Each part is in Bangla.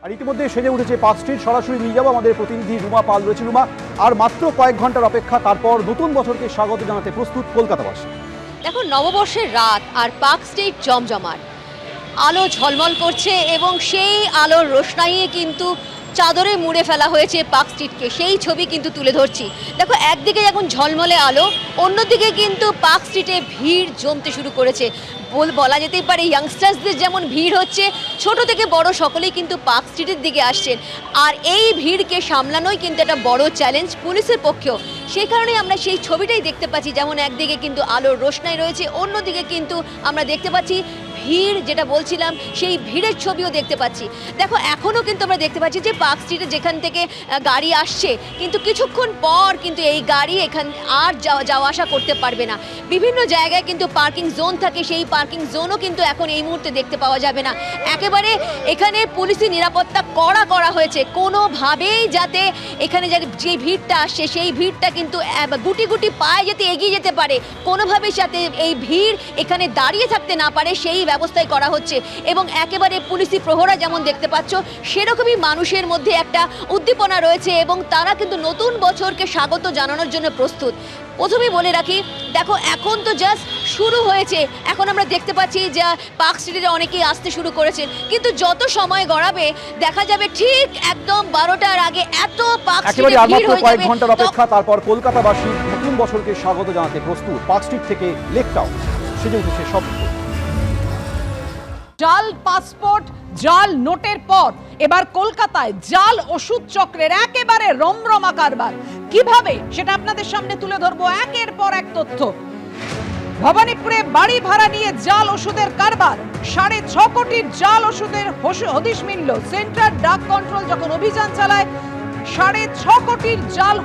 আর ইতিমধ্যে সেজে উঠেছে পার্ক স্ট্রিট। সরাসরি নিয়ে যাবো আমাদের প্রতিনিধি রুমা পাল রয়েছে। রুমা, আর মাত্র কয়েক ঘন্টার অপেক্ষা, তারপর নতুন বছরকে স্বাগত জানাতে প্রস্তুত কলকাতাবাসী। দেখো, নববর্ষের রাত আর পার্ক স্ট্রিট জমজমাট, আলো ঝলমল করছে এবং সেই আলোর রোশনাইয়ে কিন্তু চাদরে মুড়ে ফেলা হয়েছে পার্ক স্ট্রিটকে। সেই ছবি কিন্তু তুলে ধরছি। দেখো, একদিকে এখন ঝলমলে আলো, অন্যদিকে কিন্তু পার্ক স্ট্রিটে ভিড় জমতে শুরু করেছে। বলা যেতেই পারে ইয়াংস্টার্সদের যেমন ভিড় হচ্ছে, ছোট থেকে বড় সকলেই কিন্তু পার্ক স্ট্রিটের দিকে আসছেন। আর এই ভিড়কে সামলানোই কিন্তু একটা বড় চ্যালেঞ্জ পুলিশের পক্ষেও। সেই কারণে আমরা সেই ছবিটাই দেখতে পাচ্ছি, যেমন একদিকে কিন্তু আলোর রোশনাই রয়েছে, অন্যদিকে কিন্তু আমরা দেখতে পাচ্ছি ভিড়, যেটা বলছিলাম সেই ভিড়ের ছবিও দেখতে পাচ্ছি। দেখো, এখনও কিন্তু আমরা দেখতে পাচ্ছি যে পার্ক স্ট্রিটে যেখান থেকে গাড়ি আসছে, কিন্তু কিছুক্ষণ পর কিন্তু এই গাড়ি এখান আর যাওয়া আসা করতে পারবে না। বিভিন্ন জায়গায় কিন্তু পার্কিং জোন থাকে, সেই পার্কিং জোনও কিন্তু এখন এই মুহূর্তে দেখতে পাওয়া যাবে না। একেবারে এখানে পুলিশি নিরাপত্তা করা হয়েছে, কোনোভাবেই যাতে এখানে যে ভিড়টা আসছে সেই ভিড়টা কিন্তু গুটি গুটি পায়ে যাতে এগিয়ে যেতে পারে, কোনোভাবেই যাতে এই ভিড় এখানে দাঁড়িয়ে থাকতে না পারে সেই ব্যবস্থাই করা হচ্ছে। এবং একেবারে পুলিশি প্রহরা যেমন দেখতে পাচ্ছ, সেরকমই মানুষের মধ্যে একটা উদ্দীপনা রয়েছে এবং তারা কিন্তু নতুন বছরকে স্বাগত জানানোর জন্য প্রস্তুত। প্রথমেই বলে রাখি, দেখো এখন তো জাস্ট শুরু হয়েছে, এখন আমরা দেখতে পাচ্ছি যে পার্ক স্ট্রিটে অনেকেই আসতে শুরু করেছেন, কিন্তু যত সময় গড়াবে দেখা যাবে ঠিক একদম 12টার আগে এত পার্ক স্ট্রিটে ভিড় হয়ে যাবে। কয়েক ঘন্টার অপেক্ষা, তারপর কলকাতাবাসী নতুন বছরকে স্বাগত জানাতে প্রস্তুত। পার্ক স্ট্রিট থেকে লেক টাউন সেজে উঠেছে সব। জাল পাসপোর্ট, জাল নোটের পর এবার কলকাতায় জাল ওষুধ চক্রের একেবারে রমরমা কারবার। কিভাবে সেটা আপনাদের সামনে তুলে ধরবো একের পর এক তথ্য। ভবানীপুরে বাড়ি ভাড়া নিয়ে জাল ওষুধের কারবার, 6.5 কোটির জাল ওষুধের হদিশ মিলল। সেন্ট্রাল ড্রাগ কন্ট্রোল যখন অভিযান চালায়, 6.5 কোটির জাল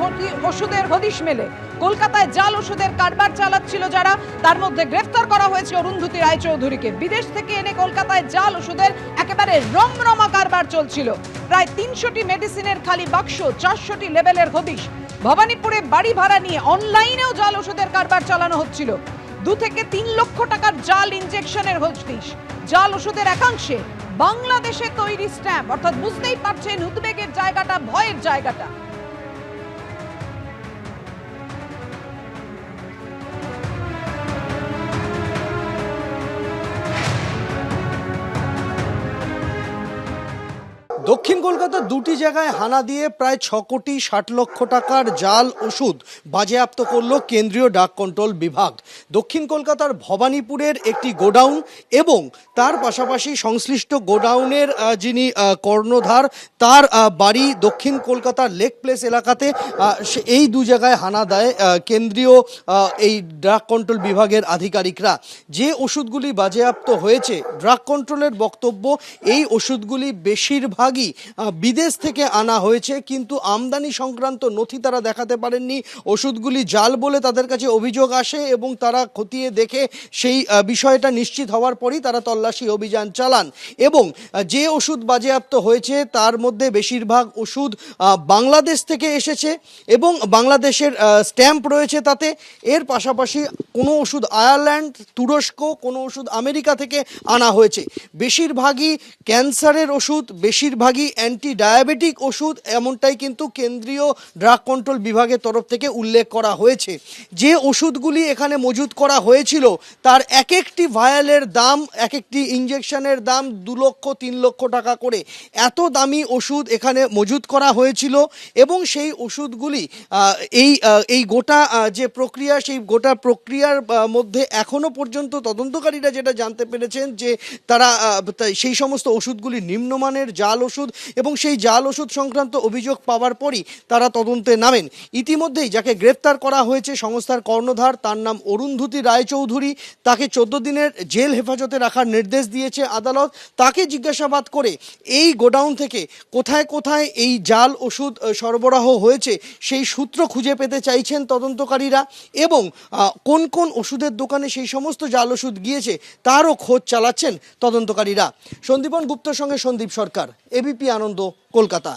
ওষুধের হদিশ মেলে। কলকাতায় জাল ওষুধের কারবার চালাচ্ছিল যারা, তার মধ্যে গ্রেফতার করা হয়েছে অরুন্ধতী রায়চৌধুরীকে। বিদেশ থেকে এনে কলকাতায় জাল ওষুধের একেবারে রমরমা কারবার চলছিল। প্রায় 300টি মেডিসিনের খালি বাক্স, 400টি লেবেলের হদিশ। ভবানীপুরে বাড়ি ভাড়া নিয়ে অনলাইনেও জাল ওষুধের কারবার চালানো হচ্ছিল। 2 থেকে 3 লক্ষ টাকার জাল ইনজেকশনের হদিশ। জাল ওষুধের একাংশে বাংলাদেশে তৈরি স্ট্যাম্প, অর্থাৎ বুঝতেই পারছেন উদ্বেগের জায়গাটা, ভয়ের জায়গাটা। দক্ষিণ কলকাতার 2টি জায়গায় হানা দিয়ে প্রায় 6 কোটি 60 লক্ষ টাকার জাল ওষুধ বাজেয়াপ্ত করল কেন্দ্রীয় ড্রাগ কন্ট্রোল বিভাগ। দক্ষিণ কলকাতার ভবানীপুরের একটি গোডাউন এবং তার পাশাপাশি সংশ্লিষ্ট গোডাউনের যিনি কর্ণধার, তার বাড়ি দক্ষিণ কলকাতার লেক প্লেস এলাকাতে, এই 2 জায়গায় হানা দেয় কেন্দ্রীয় এই ড্রাগ কন্ট্রোল বিভাগের আধিকারিকরা। যে ওষুধগুলি বাজেয়াপ্ত হয়েছে, ড্রাগ কন্ট্রোলের বক্তব্য এই ওষুধগুলি বেশিরভাগ বিদেশ থেকে আনা হয়েছে, কিন্তু আমদানি সংক্রান্ত নথি তারা দেখাতে পারেননি। ওষুধগুলি জাল বলে তাদের কাছে অভিযোগ আসে এবং তারা খতিয়ে দেখে সেই বিষয়টা নিশ্চিত হওয়ার পরই তারা তল্লাশি অভিযান চালান। এবং যে ওষুধ বাজেয়াপ্ত হয়েছে তার মধ্যে বেশিরভাগ ওষুধ বাংলাদেশ থেকে এসেছে এবং বাংলাদেশের স্ট্যাম্প রয়েছে তাতে। এর পাশাপাশি কোনো ওষুধ আয়ারল্যান্ড, তুরস্ক, কোনো ওষুধ আমেরিকা থেকে আনা হয়েছে। বেশিরভাগই ক্যান্সারের ওষুধ, বেশিরভাগই অ্যান্টি ডায়াবেটিক ওষুধ, এমনটাই কিন্তু কেন্দ্রীয় ড্রাগ কন্ট্রোল বিভাগের তরফ থেকে উল্লেখ করা হয়েছে। যে ওষুধগুলি এখানে মজুত করা হয়েছিল তার এক একটি ভায়ালের দাম, এক একটি ইঞ্জেকশনের দাম 2 লক্ষ 3 লক্ষ টাকা করে। এত দামি ওষুধ এখানে মজুত করা হয়েছিল এবং সেই ওষুধগুলি এই গোটা যে প্রক্রিয়া, সেই গোটা প্রক্রিয়ার মধ্যে এখনো পর্যন্ত তদন্তকারীরা যেটা জানতে পেরেছেন যে তারা সেই সমস্ত ওষুধগুলি নিম্নমানের জাল ওষুধ এবং সেই জাল ওষুধ সংক্রান্ত অভিযোগ পাওয়ার পরই তারা তদন্তে নামেন। ইতিমধ্যেই যাকে গ্রেফতার করা হয়েছে সংস্থার কর্ণধার, তার নাম অরুন্ধতী রায়চৌধুরী। তাকে 14 দিনের জেল হেফাজতে রাখার নির্দেশ দিয়েছে আদালত। তাকে জিজ্ঞাসাবাদ করে এই গোডাউন থেকে কোথায় কোথায় এই জাল ওষুধ সরবরাহ হয়েছে সেই সূত্র খুঁজে পেতে চাইছেন তদন্তকারীরা এবং কোন কোন ওষুধের দোকানে সেই সমস্ত জাল ওষুধ গিয়েছে তারও খোঁজ চালাচ্ছেন তদন্তকারীরা। সন্দীপন গুপ্তর সঙ্গে সন্দীপ সরকার, এবিপি আনন্দ, কলকাতা।